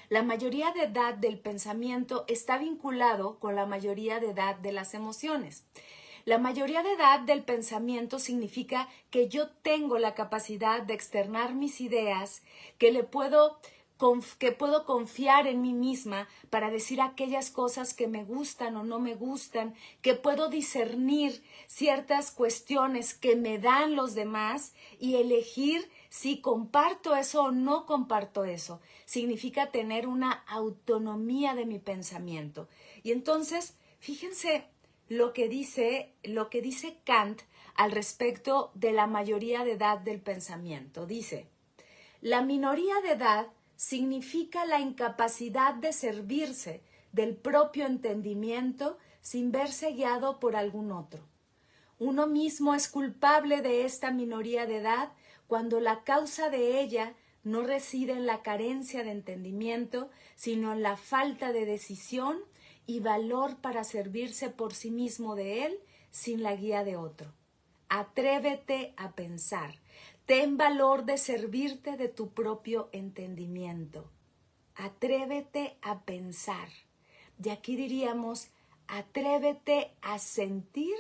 La mayoría de edad del pensamiento está vinculado con la mayoría de edad de las emociones. La mayoría de edad del pensamiento significa que yo tengo la capacidad de externar mis ideas, que puedo confiar en mí misma para decir aquellas cosas que me gustan o no me gustan, que puedo discernir ciertas cuestiones que me dan los demás y elegir si comparto eso o no comparto eso. Significa tener una autonomía de mi pensamiento. Y entonces, fíjense lo que dice Kant al respecto de la mayoría de edad del pensamiento. Dice, la minoría de edad significa la incapacidad de servirse del propio entendimiento sin verse guiado por algún otro. Uno mismo es culpable de esta minoría de edad cuando la causa de ella no reside en la carencia de entendimiento, sino en la falta de decisión y valor para servirse por sí mismo de él sin la guía de otro. Atrévete a pensar. Ten valor de servirte de tu propio entendimiento. Atrévete a pensar. Y aquí diríamos, atrévete a sentir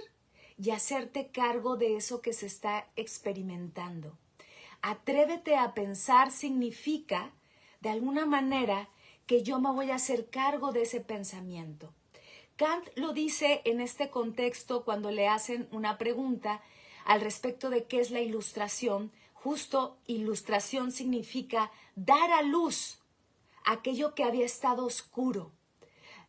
y hacerte cargo de eso que se está experimentando. Atrévete a pensar significa, de alguna manera, que yo me voy a hacer cargo de ese pensamiento. Kant lo dice en este contexto cuando le hacen una pregunta al respecto de qué es la ilustración. Justo ilustración significa dar a luz aquello que había estado oscuro.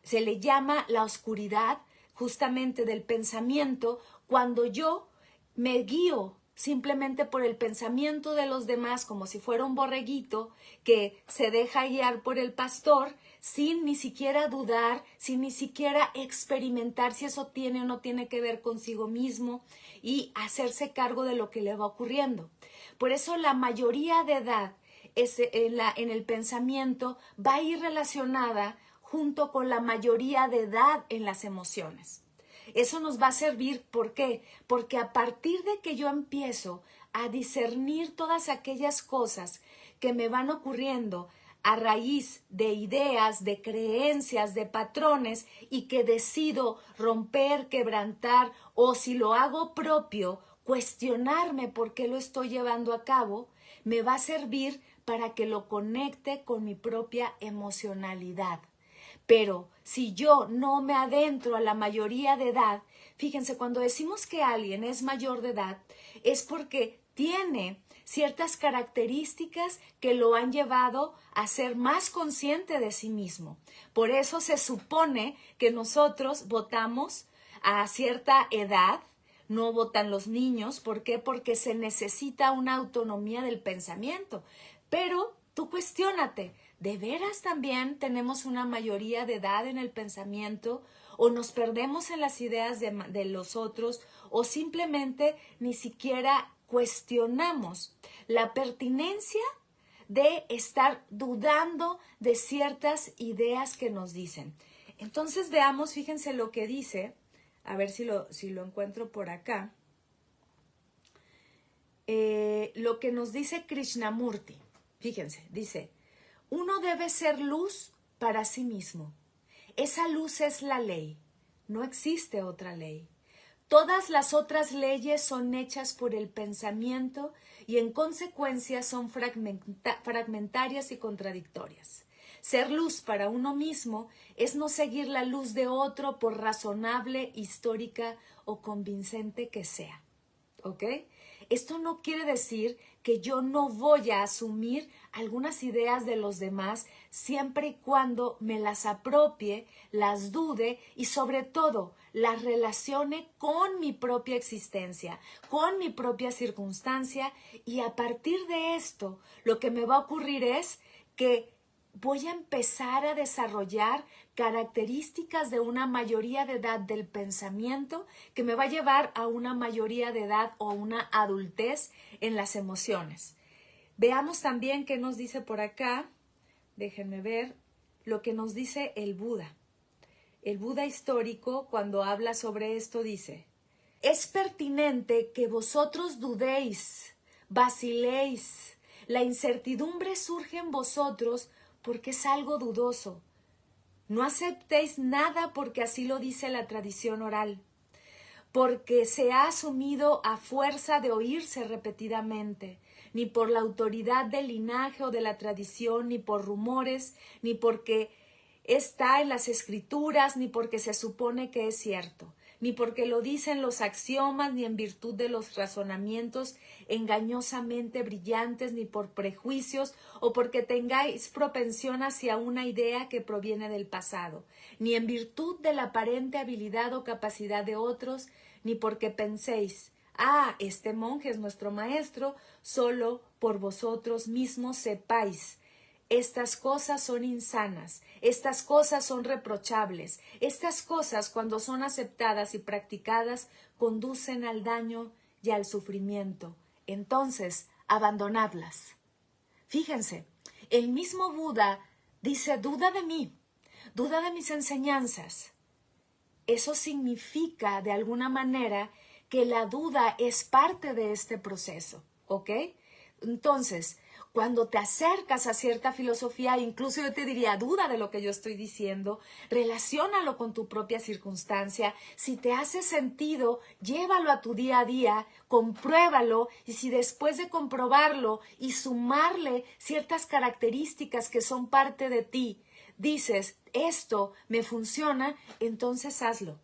Se le llama la oscuridad justamente del pensamiento cuando yo me guío simplemente por el pensamiento de los demás como si fuera un borreguito que se deja guiar por el pastor sin ni siquiera dudar, sin ni siquiera experimentar si eso tiene o no tiene que ver consigo mismo y hacerse cargo de lo que le va ocurriendo. Por eso la mayoría de edad en el pensamiento va a ir relacionada junto con la mayoría de edad en las emociones. Eso nos va a servir, ¿por qué? Porque a partir de que yo empiezo a discernir todas aquellas cosas que me van ocurriendo a raíz de ideas, de creencias, de patrones y que decido romper, quebrantar o si lo hago propio, cuestionarme por qué lo estoy llevando a cabo, me va a servir para que lo conecte con mi propia emocionalidad. Pero si yo no me adentro a la mayoría de edad, fíjense, cuando decimos que alguien es mayor de edad, es porque tiene ciertas características que lo han llevado a ser más consciente de sí mismo. Por eso se supone que nosotros votamos a cierta edad, no votan los niños. ¿Por qué? Porque se necesita una autonomía del pensamiento. Pero tú cuestiónate, ¿de veras también tenemos una mayoría de edad en el pensamiento? ¿O nos perdemos en las ideas de los otros? ¿O simplemente ni siquiera cuestionamos la pertinencia de estar dudando de ciertas ideas que nos dicen? Entonces veamos, fíjense lo que dice, a ver si lo encuentro por acá, lo que nos dice Krishnamurti. Fíjense, dice, uno debe ser luz para sí mismo. Esa luz es la ley. No existe otra ley. Todas las otras leyes son hechas por el pensamiento y en consecuencia son fragmentarias y contradictorias. Ser luz para uno mismo es no seguir la luz de otro por razonable, histórica o convincente que sea. ¿Ok? Esto no quiere decir que yo no voy a asumir algunas ideas de los demás siempre y cuando me las apropie, las dude y sobre todo las relacione con mi propia existencia, con mi propia circunstancia, y a partir de esto lo que me va a ocurrir es que voy a empezar a desarrollar características de una mayoría de edad del pensamiento que me va a llevar a una mayoría de edad o una adultez en las emociones. Veamos también qué nos dice por acá. Déjenme ver lo que nos dice el Buda. El Buda histórico, cuando habla sobre esto, dice: es pertinente que vosotros dudéis, vaciléis. La incertidumbre surge en vosotros porque es algo dudoso. No aceptéis nada porque así lo dice la tradición oral, porque se ha asumido a fuerza de oírse repetidamente, ni por la autoridad del linaje o de la tradición, ni por rumores, ni porque está en las escrituras, ni porque se supone que es cierto, ni porque lo dicen los axiomas, ni en virtud de los razonamientos engañosamente brillantes, ni por prejuicios, o porque tengáis propensión hacia una idea que proviene del pasado, ni en virtud de la aparente habilidad o capacidad de otros, ni porque penséis, este monje es nuestro maestro, solo por vosotros mismos sepáis. Estas cosas son insanas, estas cosas son reprochables, estas cosas cuando son aceptadas y practicadas conducen al daño y al sufrimiento. Entonces, abandonadlas. Fíjense, el mismo Buda dice, duda de mí, duda de mis enseñanzas. Eso significa, de alguna manera, que la duda es parte de este proceso, ¿ok? Entonces, cuando te acercas a cierta filosofía, incluso yo te diría, duda de lo que yo estoy diciendo, relaciónalo con tu propia circunstancia. Si te hace sentido, llévalo a tu día a día, compruébalo, y si después de comprobarlo y sumarle ciertas características que son parte de ti, dices, esto me funciona, entonces hazlo.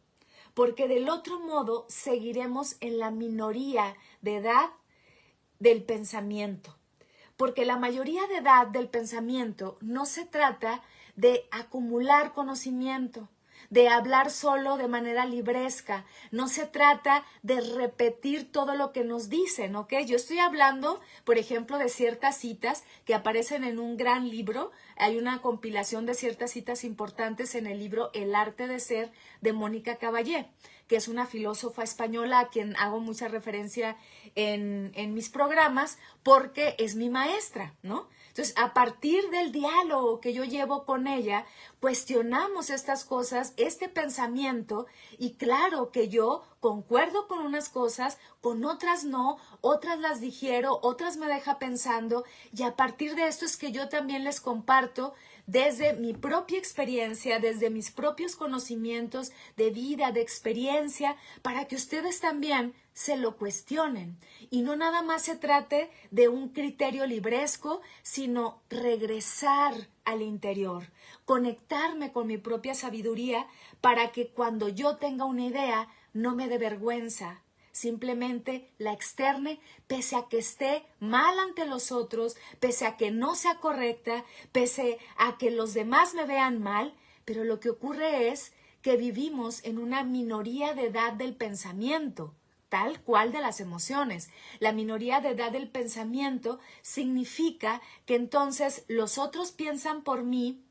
Porque del otro modo seguiremos en la minoría de edad del pensamiento. Porque la mayoría de edad del pensamiento no se trata de acumular conocimiento, de hablar solo de manera libresca, no se trata de repetir todo lo que nos dicen, ¿ok? Yo estoy hablando, por ejemplo, de ciertas citas que aparecen en un gran libro. Hay una compilación de ciertas citas importantes en el libro El arte de ser de Mónica Caballé, que es una filósofa española a quien hago mucha referencia en mis programas porque es mi maestra, ¿no? Entonces, a partir del diálogo que yo llevo con ella, cuestionamos estas cosas, este pensamiento, y claro que yo concuerdo con unas cosas, con otras no, otras las digiero, otras me deja pensando, y a partir de esto es que yo también les comparto desde mi propia experiencia, desde mis propios conocimientos de vida, de experiencia, para que ustedes también se lo cuestionen y no nada más se trate de un criterio libresco, sino regresar al interior, conectarme con mi propia sabiduría para que cuando yo tenga una idea no me dé vergüenza, simplemente la externe, pese a que esté mal ante los otros, pese a que no sea correcta, pese a que los demás me vean mal, pero lo que ocurre es que vivimos en una minoría de edad del pensamiento, tal cual de las emociones. La minoría de edad del pensamiento significa que entonces los otros piensan por mí,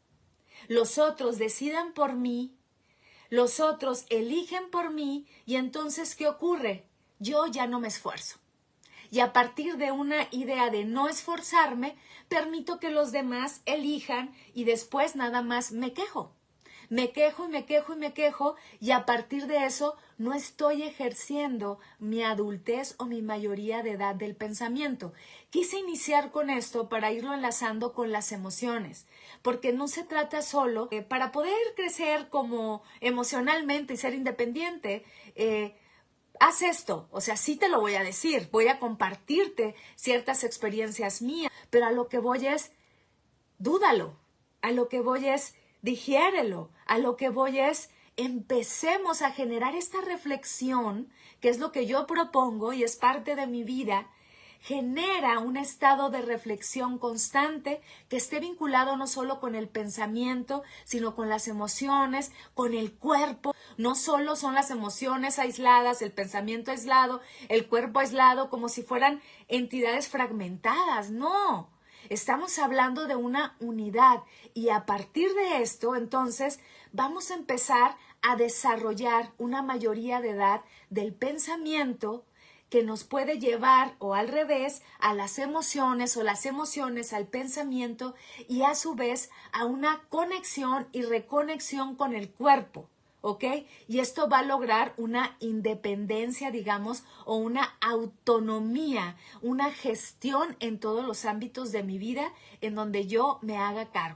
los otros decidan por mí, los otros eligen por mí, y entonces, ¿qué ocurre? Yo ya no me esfuerzo. Y a partir de una idea de no esforzarme, permito que los demás elijan y después nada más me quejo. Me quejo y me quejo y me quejo, y a partir de eso no estoy ejerciendo mi adultez o mi mayoría de edad del pensamiento. Quise iniciar con esto para irlo enlazando con las emociones, porque no se trata solo para poder crecer como emocionalmente y ser independiente. Haz esto, o sea, sí te lo voy a decir, voy a compartirte ciertas experiencias mías, pero a lo que voy es, dúdalo, a lo que voy es, digiérelo, a lo que voy es, empecemos a generar esta reflexión, que es lo que yo propongo y es parte de mi vida. Genera un estado de reflexión constante que esté vinculado no solo con el pensamiento, sino con las emociones, con el cuerpo. No solo son las emociones aisladas, el pensamiento aislado, el cuerpo aislado, como si fueran entidades fragmentadas. No, estamos hablando de una unidad, y a partir de esto, entonces, vamos a empezar a desarrollar una mayoría de edad del pensamiento que nos puede llevar, o al revés, a las emociones, o las emociones al pensamiento, y a su vez a una conexión y reconexión con el cuerpo, ¿ok? Y esto va a lograr una independencia, digamos, o una autonomía, una gestión en todos los ámbitos de mi vida en donde yo me haga cargo.